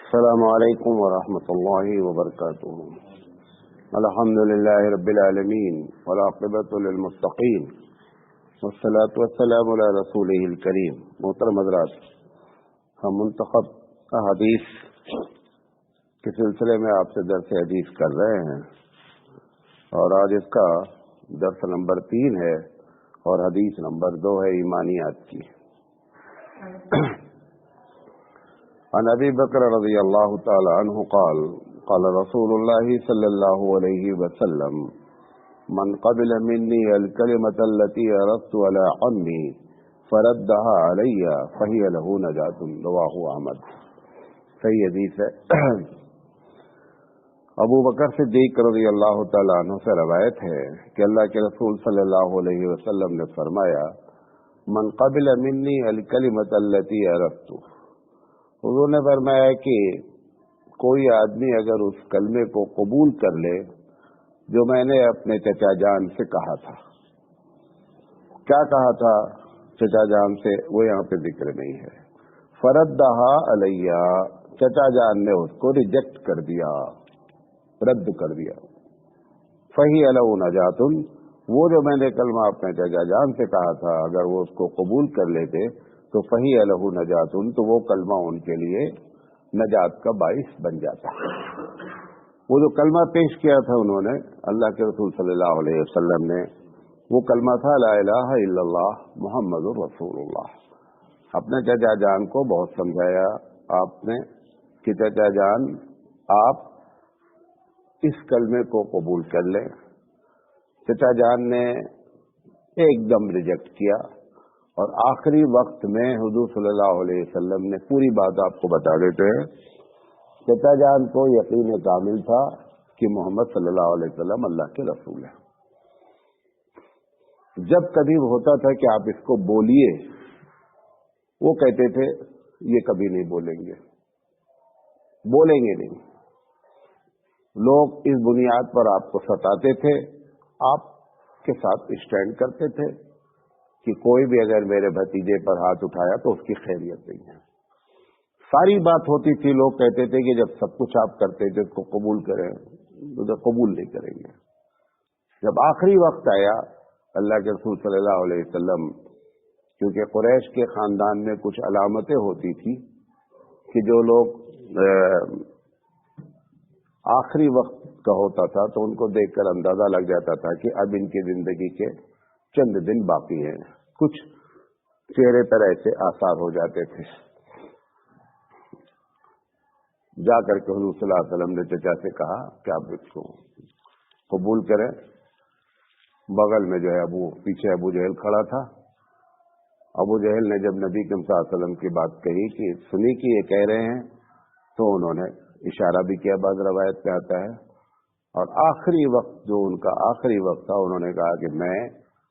السلام علیکم ورحمۃ اللہ وبرکاتہ۔ الحمد للہ رب العالمین والعاقبۃ للمتقین والصلاۃ والسلام علی رسولہ الکریم۔ محترم حضرات، ہم منتخب احادیث کے سلسلے میں آپ سے درس حدیث کر رہے ہیں، اور آج اس کا درس نمبر 3 ہے اور حدیث نمبر 2 ہے ایمانیات کی۔ عن ابی بکر رضی اللہ تعالی عنہ قال قال رسول اللہ صلی اللہ علیہ وسلم من قبل منی الکلمۃ التي اردت على عمی فردها علی فہی له نجاۃ، رواہ احمد۔ صحیح حدیث ہے۔ ابو بکر صدیق رضی اللہ تعالی عنہ سے روایت ہے کہ اللہ کے رسول صلی اللہ علیہ وسلم نے فرمایا، من قبل منی الکلمۃ التي اردت، حضور نے فرمایا کہ کوئی آدمی اگر اس کلمے کو قبول کر لے جو میں نے اپنے چچا جان سے کہا تھا۔ کیا کہا تھا چچا جان سے، وہ یہاں پہ ذکر نہیں ہے۔ فردہا علیہ، چچا جان نے اس کو ریجیکٹ کر دیا، رد کر دیا۔ فہی لہ نجات، وہ جو میں نے کلمہ اپنے چچا جان سے کہا تھا اگر وہ اس کو قبول کر لیتے تو فہی لہ نجات، تو وہ کلمہ ان کے لیے نجات کا باعث بن جاتا۔ وہ جو کلمہ پیش کیا تھا انہوں نے، اللہ کے رسول صلی اللہ علیہ وسلم نے، وہ کلمہ تھا لا الہ الا اللہ محمد رسول اللہ۔ اپنے چچا جان کو بہت سمجھایا آپ نے کہ چچا جان آپ اس کلمے کو قبول کر لیں۔ چچا جان نے ایک دم ریجیکٹ کیا، اور آخری وقت میں حضور صلی اللہ علیہ وسلم نے پوری بات آپ کو بتا دیتے ہیں۔ چچا جان کو یقین کامل تھا کہ محمد صلی اللہ علیہ وسلم اللہ کے رسول ہیں۔ جب کبھی ہوتا تھا کہ آپ اس کو بولیے، وہ کہتے تھے یہ کبھی نہیں بولیں گے، بولیں گے نہیں۔ لوگ اس بنیاد پر آپ کو ستاتے تھے، آپ کے ساتھ اسٹینڈ کرتے تھے کہ کوئی بھی اگر میرے بھتیجے پر ہاتھ اٹھایا تو اس کی خیریت نہیں ہے۔ ساری بات ہوتی تھی، لوگ کہتے تھے کہ جب سب کچھ آپ کرتے تھے اس کو قبول کریں، تو قبول نہیں کریں گے۔ جب آخری وقت آیا، اللہ کے رسول صلی اللہ علیہ وسلم، کیونکہ قریش کے خاندان میں کچھ علامتیں ہوتی تھی کہ جو لوگ آخری وقت کا ہوتا تھا تو ان کو دیکھ کر اندازہ لگ جاتا تھا کہ اب ان کی زندگی کے چند دن باقی ہیں، کچھ چہرے پر ایسے آثار ہو جاتے تھے۔ جا کر کے حضور صلی اللہ علیہ وسلم نے چچا سے کہا کہ آپ اس کو قبول کریں۔ بغل میں جو ہے پیچھے ابو جہل کھڑا تھا۔ ابو جہل نے جب نبی کریم صلی اللہ علیہ وسلم کی بات کہی کہ سنی کہ یہ کہہ رہے ہیں، تو انہوں نے اشارہ بھی کیا، بعض روایت پہ آتا ہے، اور آخری وقت جو ان کا آخری وقت تھا، انہوں نے کہا کہ میں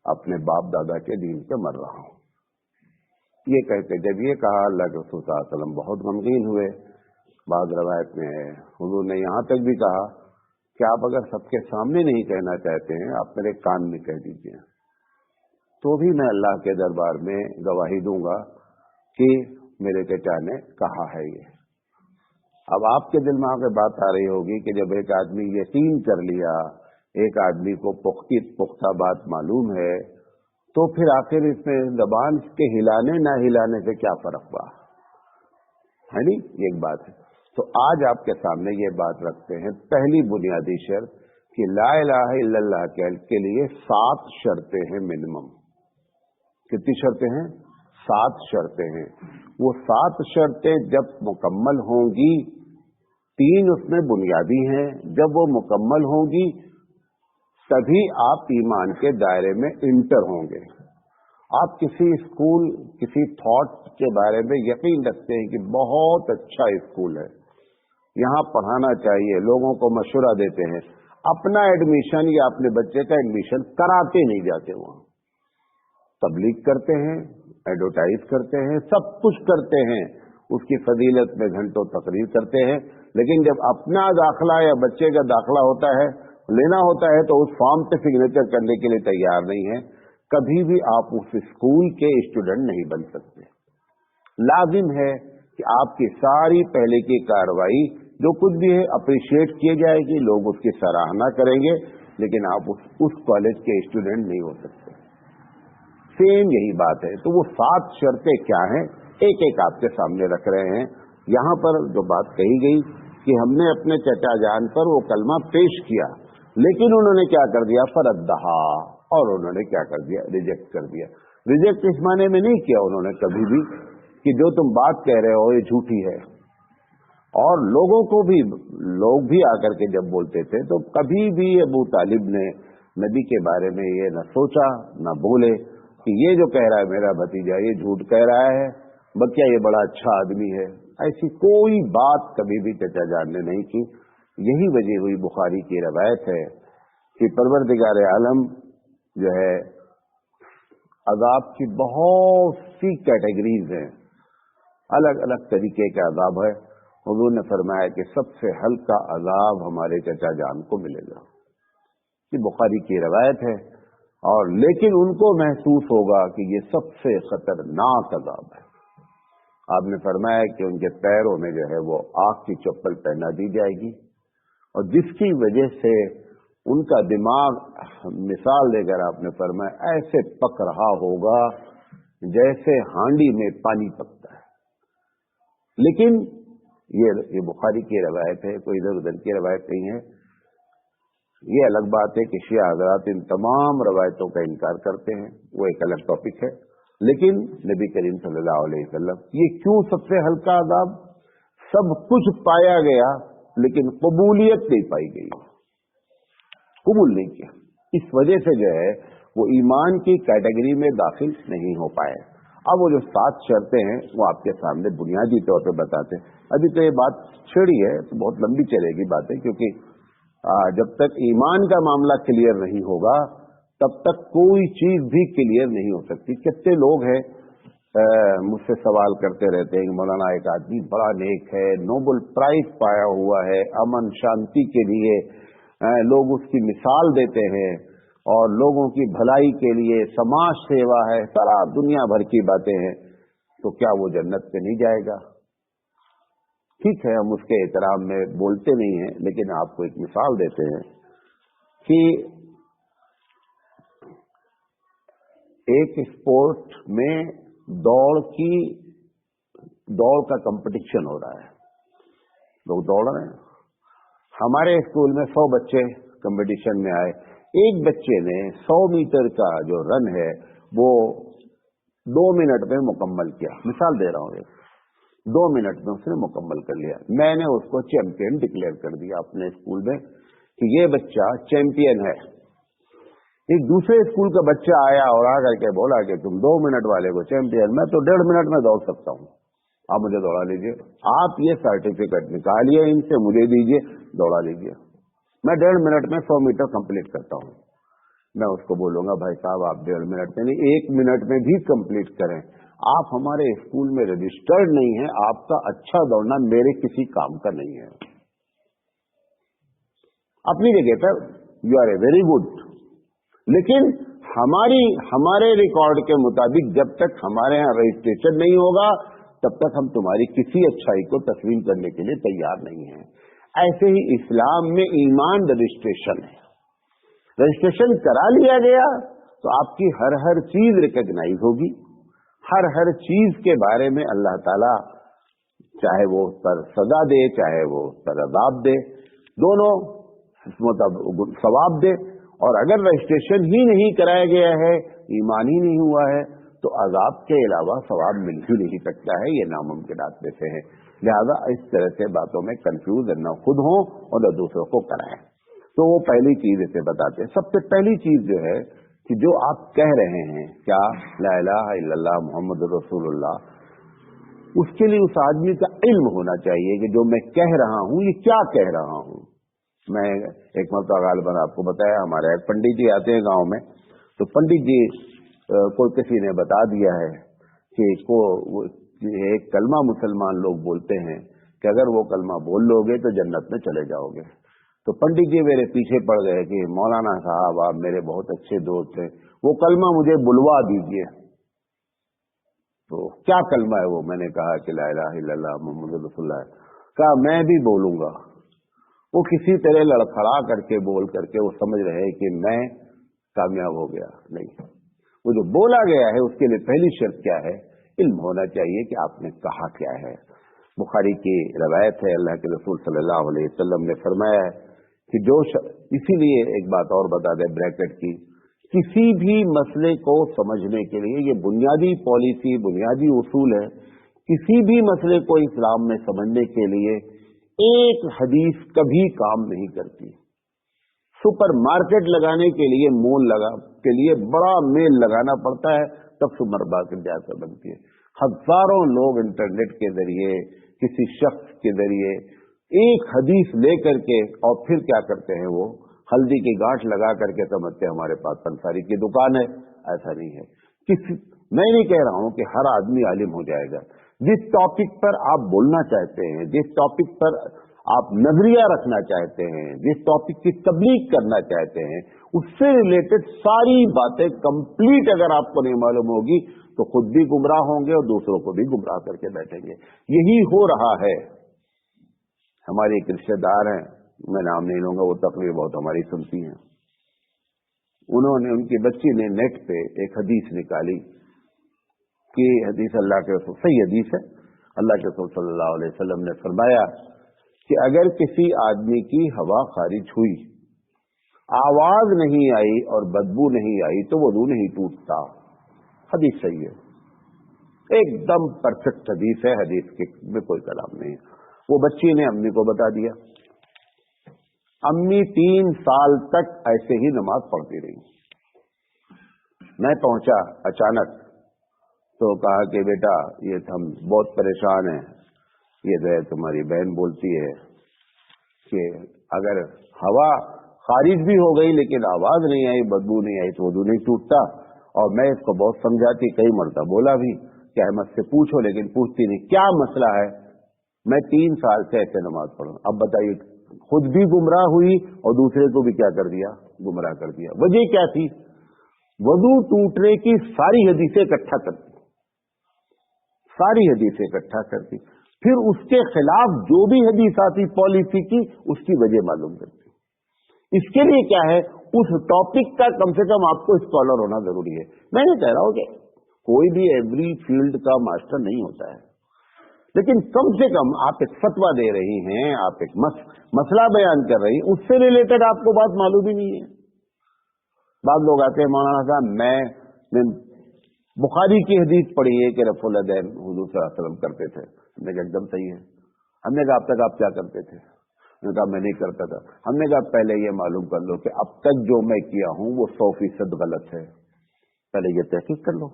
اپنے باپ دادا کے دین پہ مر رہا ہوں۔ یہ کہتے جب یہ کہا، اللہ کے رسول صلی اللہ علیہ وسلم بہت غمگین ہوئے۔ بعض روایت میں ہے حضور نے یہاں تک بھی کہا کہ آپ اگر سب کے سامنے نہیں کہنا چاہتے ہیں، آپ میرے کان میں کہہ دیجیے، تو بھی میں اللہ کے دربار میں گواہی دوں گا کہ میرے چچا نے کہا ہے یہ۔ اب آپ کے دل میں آ کے بات آ رہی ہوگی کہ جب ایک آدمی یقین کر لیا، ایک آدمی کو پختہ بات معلوم ہے، تو پھر آخر اس میں زبان کے ہلانے نہ ہلانے سے کیا فرق ہوا ہے؟ نہیں، یہ ایک بات ہے۔ تو آج آپ کے سامنے یہ بات رکھتے ہیں، پہلی بنیادی شرط کہ لا الہ الا اللہ کے لیے 7 شرطیں ہیں منیمم۔ کتنی شرطیں ہیں؟ 7 شرطیں ہیں۔ وہ 7 شرطیں جب مکمل ہوں گی، 3 اس میں بنیادی ہیں، جب وہ مکمل ہوں گی تبھی آپ ایمان کے دائرے میں انٹر ہوں گے۔ آپ کسی اسکول، کسی تھاٹ کے بارے میں یقین رکھتے ہیں کہ بہت اچھا اسکول ہے، یہاں پڑھانا چاہیے، لوگوں کو مشورہ دیتے ہیں، اپنا ایڈمیشن یا اپنے بچے کا ایڈمیشن کراتے نہیں جاتے، وہاں تبلیغ کرتے ہیں، ایڈورٹائز کرتے ہیں، سب کچھ کرتے ہیں، اس کی فضیلت میں گھنٹوں تقریر کرتے ہیں، لیکن جب اپنا داخلہ یا بچے کا داخلہ ہوتا ہے، لینا ہوتا ہے، تو اس فارم پہ سگنیچر کرنے کے لیے تیار نہیں ہے۔ کبھی بھی آپ اس اسکول کے اسٹوڈنٹ نہیں بن سکتے۔ لازم ہے कि आपकी सारी पहले की कार्रवाई जो कुछ भी है अप्रिशिएट की जाएगी, लोग उसकी सराहना करेंगे, लेकिन आप उस कॉलेज के स्टूडेंट नहीं हो सकते। सेम यही बात है। तो वो 7 शर्तें क्या हैं, एक एक आपके सामने रख रहे हैं। यहाँ पर जो बात कही गई कि हमने अपने चचा जान पर वो कलमा पेश किया, लेकिन उन्होंने क्या कर दिया, फरद्दहा, और उन्होंने क्या कर दिया, रिजेक्ट कर दिया। रिजेक्ट इस माने में नहीं किया उन्होंने कभी भी कि जो तुम बात कह रहे हो ये झूठी है। और लोगों को भी, लोग भी आकर के जब बोलते थे तो कभी भी अबू तालिब ने नबी के बारे में ये न सोचा न बोले कि ये जो कह रहा है मेरा भतीजा ये झूठ कह रहा है, बल्कि ये बड़ा अच्छा आदमी है। ऐसी कोई बात कभी भी चचा जान ने नहीं की। यही वजह हुई, बुखारी की रवायत है कि परवरदिगार आलम जो है अजाब की बहुत सी कैटेगरीज हैं, अलग अलग तरीके का अजाब है। हुजूर ने फरमाया कि सबसे हल्का अजाब हमारे चचा जान को मिलेगा, ये बुखारी की रवायत है। और लेकिन उनको महसूस होगा कि ये सबसे खतरनाक अजाब है। आपने फरमाया कि उनके पैरों में जो है वो आग की चप्पल पहना दी जाएगी, और जिसकी वजह से उनका दिमाग, मिसाल देकर आपने फरमाया, ऐसे पक रहा होगा जैसे हांडी में पानी पकता है। लेकिन ये बुखारी की रवायत है, कोई इधर उधर की रवायत नहीं है। ये अलग बात है कि शिया हज़रात इन तमाम रवायतों का इनकार करते हैं, वो एक अलग टॉपिक है। लेकिन नबी करीम सल्लल्लाहु अलैहि वसल्लम, ये क्यों सबसे हल्का अज़ाब? सब कुछ पाया गया लेकिन कबूलियत नहीं पाई गई, कबूल नहीं किया। इस वजह से जो है वो ईमान की कैटेगरी में दाखिल नहीं हो पाए। अब वो जो 7 शर्तें हैं वो आपके सामने बुनियादी तौर पे बताते हैं। अभी तो ये बात छेड़ी है तो बहुत लंबी चलेगी बातें, क्योंकि जब तक ईमान का मामला क्लियर नहीं होगा तब तक कोई चीज भी क्लियर नहीं हो सकती। कितने लोग हैं मुझसे सवाल करते रहते हैं, मौलाना एक आदमी बड़ा नेक है, नोबेल प्राइज पाया हुआ है अमन शांति के लिए, लोग उसकी मिसाल देते हैं और लोगों की भलाई के लिए समाज सेवा है, सारा दुनिया भर की बातें हैं, तो क्या वो जन्नत पे नहीं जाएगा? ठीक है, हम उसके एहतराम में बोलते नहीं हैं, लेकिन आपको एक मिसाल देते हैं कि एक स्पोर्ट में दौड़ का कंपटीशन हो रहा है, लोग दौड़ रहे हैं। हमारे स्कूल में 100 बच्चे कंपटीशन में आए, एक बच्चे ने 100 मीटर का जो रन है वो 2 मिनट में मुकम्मल किया। मिसाल दे रहा हूँ, 2 मिनट में उसने मुकम्मल कर लिया। मैंने उसको चैंपियन डिक्लेयर कर दिया अपने स्कूल में कि ये बच्चा चैंपियन है। एक दूसरे स्कूल का बच्चा आया और आकर के बोला कि तुम 2 मिनट वाले को चैंपियन, मैं तो 1.5 मिनट में दौड़ सकता हूँ, आप मुझे दौड़ा लीजिए। आप ये सर्टिफिकेट निकालिए इनसे, मुझे दीजिए, दौड़ा लीजिए। मैं 1.5 मिनट में 100 मीटर कंप्लीट करता हूँ। मैं उसको बोलूंगा भाई साहब आप 1.5 मिनट में नहीं, 1 मिनट में भी कंप्लीट करें। आप हमारे स्कूल में रजिस्टर्ड नहीं है, आपका अच्छा दौड़ना मेरे किसी काम का नहीं है। अपनी जगह पर you are a very good, लेकिन हमारे रिकॉर्ड के मुताबिक जब तक हमारे यहाँ रजिस्ट्रेशन नहीं होगा तब तक हम तुम्हारी किसी अच्छाई को तस्लीम करने के लिए तैयार नहीं हैं। ऐसे ही इस्लाम में ईमान रजिस्ट्रेशन है। रजिस्ट्रेशन करा लिया गया तो आपकी हर चीज रिकॉग्नाइज होगी, हर चीज के बारे में अल्लाह ताला चाहे वो उस पर सजा दे चाहे वो उस पर अज़ाब दे, दोनों मतलब सवाब दे। और अगर रजिस्ट्रेशन ही नहीं कराया गया है, ईमान ही नहीं हुआ है, तो अज़ाब के अलावा सवाब मिल ही नहीं सकता है, ये नामुमकिनात में से है। लिहाजा इस तरह से बातों में कंफ्यूज न खुद हो और न दूसरों को कराएं। तो वो पहली चीज इसे बताते हैं। सबसे पहली चीज जो है कि जो आप कह रहे हैं, क्या ला इलाहा इल्लल्लाह मुहम्मद रसूलुल्लाह, उसके लिए उस आदमी का इल्म होना चाहिए कि जो मैं कह रहा हूं ये क्या कह रहा हूं। मैं एक मरतबा गालिबन आपको बताया, हमारे एक पंडित जी आते हैं गांव में, तो पंडित जी को किसी ने बता दिया है कि एक कलमा मुसलमान लोग बोलते हैं कि अगर वो कलमा बोल लोगे तो जन्नत में चले जाओगे। तो पंडित जी मेरे पीछे पड़ गए कि मौलाना साहब आप मेरे बहुत अच्छे दोस्त हैं, वो कलमा मुझे बुलवा दीजिए। تو کیا کلمہ ہے وہ؟ میں نے کہا کہ لا الہ الا اللہ محمد رسول اللہ ہے۔ کہا میں بھی بولوں گا۔ وہ کسی طرح لڑکھڑا کر کے بول کر کے وہ سمجھ رہے کہ میں کامیاب ہو گیا۔ نہیں، وہ جو بولا گیا ہے اس کے لیے پہلی شرط کیا ہے؟ علم ہونا چاہیے کہ آپ نے کہا کیا ہے۔ بخاری کی روایت ہے، اللہ کے رسول صلی اللہ علیہ وسلم نے فرمایا ہے کہ اسی لیے ایک بات اور بتا دیں بریکٹ کی، کسی بھی مسئلے کو سمجھنے کے لیے یہ بنیادی پالیسی، بنیادی اصول ہے، کسی بھی مسئلے کو اسلام میں سمجھنے کے لیے ایک حدیث کبھی کام نہیں کرتی۔ سپر مارکیٹ لگانے کے لیے کے لیے بڑا میل لگانا پڑتا ہے، تب سپر مارکیٹ جا کر بنتی ہے۔ ہزاروں لوگ انٹرنیٹ کے ذریعے، کسی شخص کے ذریعے ایک حدیث لے کر کے اور پھر کیا کرتے ہیں، وہ ہلدی کی گانٹھ لگا کر کے سمجھتے ہیں ہمارے پاس پنساری کی دکان ہے۔ ایسا نہیں ہے۔ میں نہیں کہہ رہا ہوں کہ ہر آدمی عالم ہو جائے گا۔ جس ٹاپک پر آپ بولنا چاہتے ہیں، جس ٹاپک پر آپ نظریہ رکھنا چاہتے ہیں، جس ٹاپک کی تبلیغ کرنا چاہتے ہیں، اس سے ریلیٹڈ ساری باتیں کمپلیٹ اگر آپ کو نہیں معلوم ہوگی تو خود بھی گمراہ ہوں گے اور دوسروں کو بھی گمراہ کر کے بیٹھیں گے۔ یہی ہو رہا ہے۔ ہمارے ایک رشتے دار ہیں، میں نام نہیں لوں گا، وہ تقریر بہت ہماری سنتی ہیں۔ ان کی بچی نے نیٹ پہ ایک حدیث نکالی کہ حدیث اللہ کے رسول، صحیح حدیث ہے، اللہ کے رسول صلی اللہ علیہ وسلم نے فرمایا کہ اگر کسی آدمی کی ہوا خارج ہوئی، آواز نہیں آئی اور بدبو نہیں آئی تو وضو نہیں ٹوٹتا۔ حدیث صحیح ہے، ایک دم پرفیکٹ حدیث ہے، حدیث کے میں کوئی کلام نہیں ہے۔ وہ بچی نے امی کو بتا دیا، امی 3 سال تک ایسے ہی نماز پڑھتی رہی۔ میں پہنچا اچانک تو کہا کہ بیٹا یہ ہم بہت پریشان ہیں، یہ جو ہے تمہاری بہن بولتی ہے کہ اگر ہوا خارج بھی ہو گئی لیکن آواز نہیں آئی، بدبو نہیں آئی تو وضو نہیں ٹوٹتا۔ اور میں اس کو بہت سمجھاتی، کئی مرتبہ بولا بھی کہ احمد سے پوچھو، لیکن پوچھتی نہیں۔ کیا مسئلہ ہے؟ میں 3 سال سے ایسے نماز پڑھوں۔ اب بتائیے، خود بھی گمراہ ہوئی اور دوسرے کو بھی کیا کر دیا؟ گمراہ کر دیا۔ وجہ کیا تھی؟ وضو ٹوٹنے کی ساری حدیثیں اکٹھا کرتی، ساری حدیثیں اکٹھا کرتی، پھر اس کے خلاف جو بھی حدیث آتی پالیسی کی، اس کی وجہ معلوم کرتی۔ اس کے لیے کیا ہے، اس ٹاپک کا کم سے کم آپ کو اسکالر ہونا ضروری ہے۔ میں نہیں کہہ رہا ہوں کہ کوئی بھی ایوری فیلڈ کا ماسٹر نہیں ہوتا ہے، لیکن کم سے کم آپ ایک فتویٰ دے رہی ہیں، آپ ایک مسئلہ بیان کر رہی ہیں، اس سے ریلیٹڈ آپ کو بات معلوم ہی نہیں ہے۔ بعض لوگ آتے ہیں، مولانا صاحب میں بخاری کی حدیث پڑھی ہے کہ رفع الیدین حضور صلی اللہ علیہ وسلم کرتے تھے۔ ہم نے کہا ایک دم صحیح ہے۔ ہم نے کہا اب تک آپ کیا کرتے تھے؟ انہوں نے کہا میں نہیں کرتا تھا۔ ہم نے کہا پہلے یہ معلوم کر لو کہ اب تک جو میں کیا ہوں وہ 100% غلط ہے، پہلے یہ تحقیق کر لو،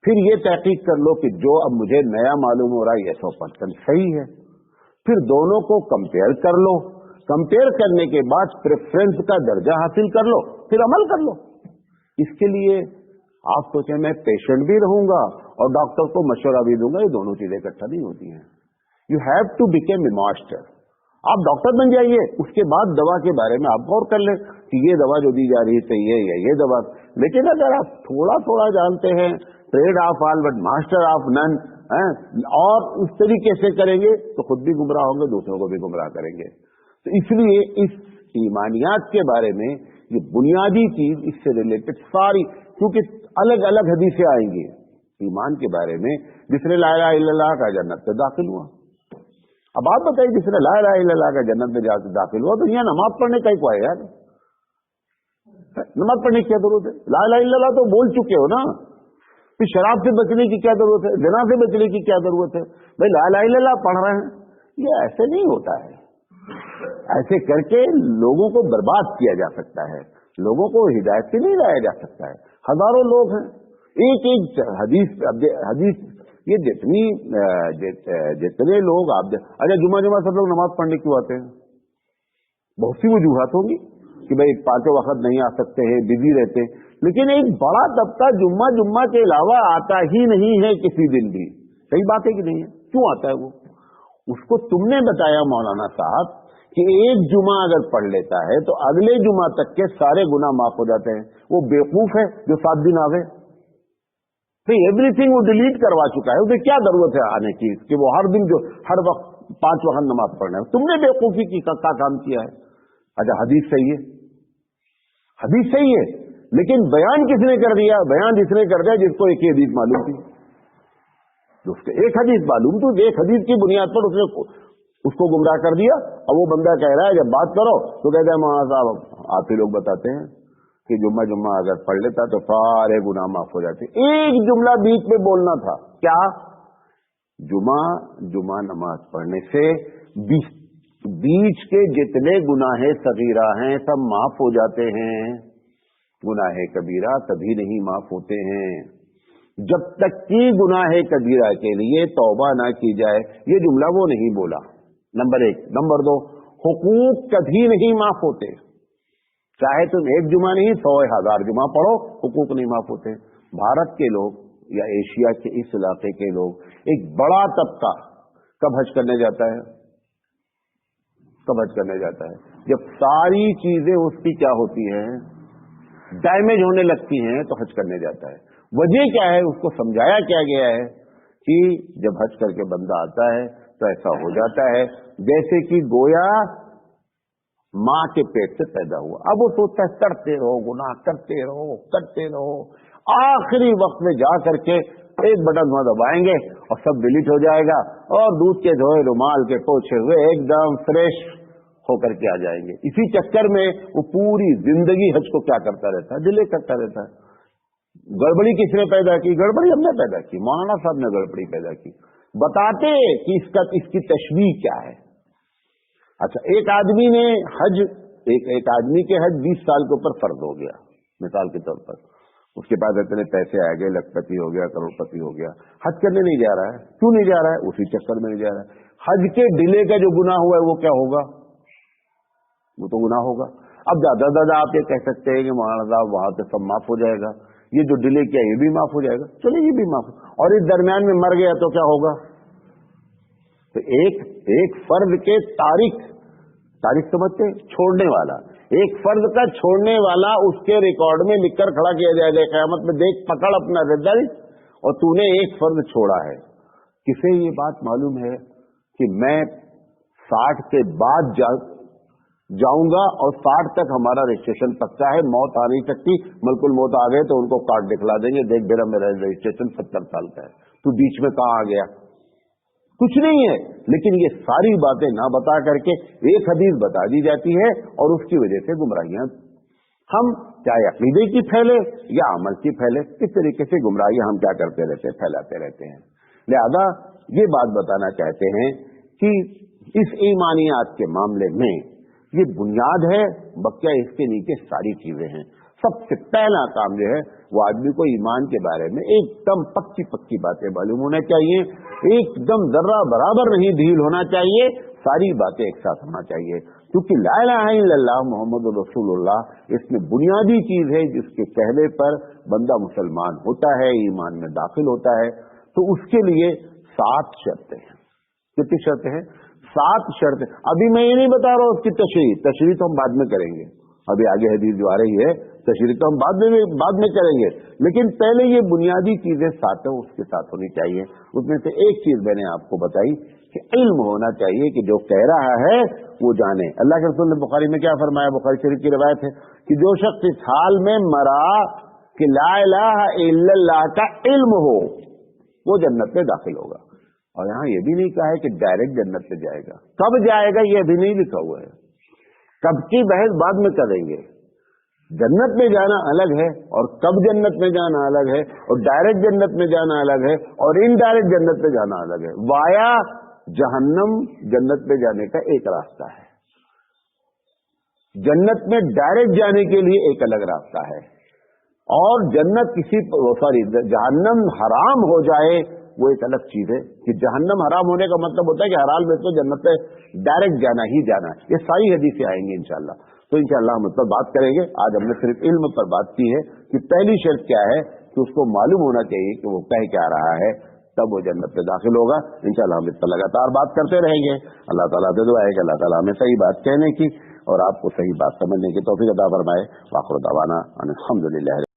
پھر یہ تحقیق کر لو کہ جو اب مجھے نیا معلوم ہو رہا ہے یہ 100% صحیح ہے، پھر دونوں کو کمپیئر کر لو، کمپیئر کرنے کے بعد پریفرنس کا درجہ حاصل کر لو، پھر عمل کر لو۔ اس کے لیے آپ سوچیں میں پیشنٹ بھی رہوں گا اور ڈاکٹر کو مشورہ بھی دوں گا، یہ دونوں چیزیں اکٹھا نہیں ہوتی ہیں۔ You have to become a master. آپ ڈاکٹر بن جائیے، اس کے بعد دوا کے بارے میں آپ غور کر لیں کہ یہ دوا جو دی جا رہی ہے صحیح ہے یا یہ دوا۔ لیکن اگر آپ تھوڑا تھوڑا جانتے ہیں، trade of all but master of none, اور اس طریقے سے کریں گے تو خود بھی گمراہ ہوں گے، دوسروں کو بھی گمراہ کریں گے۔ تو اس لیے اس ایمانیات کے بارے میں یہ بنیادی چیز، اس سے ریلیٹڈ ساری، کیونکہ الگ الگ حدیثیں آئیں گی ایمان کے بارے میں، جس نے لا الہ الا اللہ کا جنت میں داخل ہوا۔ اب آپ بتائیے، جس نے لا الہ الا اللہ کا جنت میں داخل ہوا تو یہاں نماز پڑھنے کا ہی کوئی ہے یار؟ نماز پڑھنے کی کیا ضرورت ہے؟ لا الہ الا اللہ تو بول چکے ہو نا، پھر شراب سے بچنے کی کیا ضرورت ہے؟ زنا سے بچنے کی کیا ضرورت ہے؟ بھائی لا الہ الا اللہ پڑھ رہے ہیں، یہ ایسے نہیں ہوتا ہے۔ ایسے کر کے لوگوں کو برباد کیا جا سکتا ہے، لوگوں کو ہدایت سے نہیں لایا جا سکتا ہے۔ ہزاروں لوگ ہیں، ایک ایک حدیث یہ جتنے لوگ آپ اچھا جمعہ سب لوگ نماز پڑھنے کیوں آتے ہیں؟ بہت سی وجوہات ہوں گی کہ بھائی 5 وقت نہیں آ سکتے ہیں، بزی رہتے ہیں، لیکن ایک بڑا طبقہ جمعہ کے علاوہ آتا ہی نہیں ہے کسی دن بھی۔ صحیح بات ہے کہ نہیں ہے؟ کیوں آتا ہے وہ؟ اس کو تم نے بتایا مولانا صاحب کہ ایک جمعہ اگر پڑھ لیتا ہے تو اگلے جمعہ تک کے سارے گناہ معاف ہو جاتے ہیں۔ وہ بیوقوف ہے جو 7 دن آوے؟ तो एवरीथिंग वो डिलीट करवा चुका है, उसे क्या जरूरत है आने की कि वो हर दिन जो हर वक्त 5 वक्त नमाज पढ़ना है। तुमने बेवकूफी की का काम किया है। अच्छा हदीस सही है, हदीस सही है, लेकिन बयान किसने कर दिया? बयान इसने कर दिया जिसको एक ही हदीस मालूम थी, उसके एक हदीस मालूम थी, एक हदीस की बुनियाद पर उसने उसको गुमराह कर दिया। अब वो बंदा कह रहा है जब बात करो तो कहते हैं मौलाना साहब आप ही लोग बताते हैं कि जुम्मा अगर पढ़ लेता तो सारे गुनाह माफ हो जाते। एक जुमला बीच में बोलना था, क्या? जुमा नमाज पढ़ने से बीच के जितने गुनाह सगीरा हैं सब माफ हो जाते हैं, गुनाह कबीरा कभी नहीं माफ होते हैं जब तक कि गुनाह कबीरा के लिए तौबा ना की जाए। ये जुमला वो नहीं बोला, नंबर 1। नंबर 2, हुकूक कभी नहीं माफ होते, चाहे तुम एक जुमा नहीं 100,000 जुमा पढ़ो, हुकूक नहीं माफ होते। भारत के लोग या एशिया के इस इलाके के लोग, एक बड़ा तबका कब हज करने जाता है? कब हज करने जाता है? जब सारी चीजें उसकी क्या होती हैं, डैमेज होने लगती हैं तो हज करने जाता है। वजह क्या है? उसको समझाया क्या गया है कि जब हज करके बंदा आता है तो ऐसा हो जाता है जैसे कि गोया माँ के पेट से पैदा हुआ। अब वो सोचता है करते रहो गुनाह, करते रहो, आखिरी वक्त में जा करके एक बटन दबाएंगे और सब डिलीट हो जाएगा और दूध के धोए रुमाल के पोछे हुए एकदम फ्रेश होकर के आ जाएंगे। इसी चक्कर में वो पूरी जिंदगी हज को क्या करता रहता है? डिले करता रहता है। गड़बड़ी किसने पैदा की? गड़बड़ी हमने पैदा की, मौलाना साहब ने गड़बड़ी पैदा की। बताते कि इसकी तशबीह क्या है। अच्छा, एक आदमी ने हज, एक आदमी के हज 20 साल के ऊपर फर्ज हो गया मिसाल के तौर पर, उसके पास इतने पैसे आ गए, लखपति हो गया, करोड़पति हो गया, हज करने नहीं जा रहा है। क्यों नहीं जा रहा है? उसी चक्कर में नहीं जा रहा है। हज के डिले का जो गुनाह हुआ है वो क्या होगा? वो तो गुनाह होगा। अब दादा आप ये कह सकते हैं कि मौलाना साहब वहां से सब माफ हो जाएगा, ये जो डिले किया ये भी माफ हो जाएगा। चलो ये भी माफ, और इस दरमियान में मर गया तो क्या होगा? तो एक फर्ज के तारीख समझते, छोड़ने वाला, एक फर्ज का छोड़ने वाला उसके रिकॉर्ड में लिखकर खड़ा किया जाएगा क़यामत में, देख पकड़ अपना रिजल्ट, और तूने एक फर्ज छोड़ा है। किसे ये बात मालूम है कि मैं 60 के बाद जाऊंगा और 60 तक हमारा रजिस्ट्रेशन पक्का है, मौत आ नहीं सकती, मलकुल मौत आ गए तो उनको कार्ड दिखला देंगे, देख बेटा मेरा रजिस्ट्रेशन 70 साल का है, तू बीच में कहाँ आ गया? कुछ नहीं है। लेकिन ये सारी बातें ना बता करके एक हदीस बता दी जाती है और उसकी वजह से गुमराहियां हम चाहे अकीदे की फैले या अमल की फैले, इस तरीके से गुमराहियां हम क्या करते रहते हैं, फैलाते रहते हैं। लिहाजा ये बात बताना चाहते हैं कि इस ईमानियात के मामले में ये बुनियाद है, बक्या इसके नीचे सारी चीजें हैं। सबसे पहला काम जो है वो आदमी को ईमान के बारे में एकदम पक्की बातें मालूम होना चाहिए, एकदम जर्रा बराबर नहीं ढील होना चाहिए, सारी बातें एक साथ होना चाहिए। क्योंकि ला इलाहा इल्लल्लाह मुहम्मदुर रसूलुल्लाह इसमें बुनियादी चीज है जिसके कहने पर बंदा मुसलमान होता है, ईमान में दाखिल होता है। तो उसके लिए 7 शर्तें हैं। कितनी शर्तें हैं? 7 शर्तें। अभी मैं ये नहीं बता रहा हूँ उसकी तशरीह तो हम बाद में करेंगे, अभी आगे हदीस जो आ रही है तशरीह तो हम बाद में करेंगे, लेकिन पहले ये बुनियादी चीजें 7 है उसके साथ होनी चाहिए। उसमें से एक चीज मैंने आपको बताई कि इल्म होना चाहिए कि जो कह रहा है वो जाने। अल्लाह के रसूल ने बुखारी में क्या फरमाया? बुखारी शरीफ की रिवायत है कि जो शख्स इस हाल में मरा कि ला इलाहा इल्लल्लाह का इल्म हो वो जन्नत में दाखिल होगा। और यहाँ ये भी नहीं कहा है कि डायरेक्ट जन्नत में जाएगा, कब जाएगा ये अभी नहीं लिखा हुआ है, कब की बहस बाद में करेंगे। जन्नत में जाना अलग है और कब जन्नत में जाना अलग है, और डायरेक्ट जन्नत में जाना अलग है और इनडायरेक्ट जन्नत में जाना अलग है। वाया जहन्नम जन्नत में जाने का एक रास्ता है, जन्नत में डायरेक्ट जाने के लिए एक अलग रास्ता है, और जन्नत जहन्नम हराम हो जाए वो एक अलग चीज है। कि जहन्नम हराम होने का मतलब होता है कि हराम में तो जन्नत में डायरेक्ट जाना ही जाना है। ये सारी हदीसें आएंगी इंशाल्लाह, तो इंशाल्लाह हम उस पर बात करेंगे। आज हमने सिर्फ इल्म पर बात की है कि पहली शर्त क्या है कि उसको मालूम होना चाहिए कि वो कह क्या रहा है, तब वो जन्नत में दाखिल होगा। इंशाल्लाह हम इस पर लगातार बात करते रहेंगे। अल्लाह ताला से दुआ है कि अल्लाह ताला हमें सही बात कहने की और आपको सही बात समझने की तौफीक अता फरमाए। वाखिर दावाना अनिल हम्दुलिल्लाह।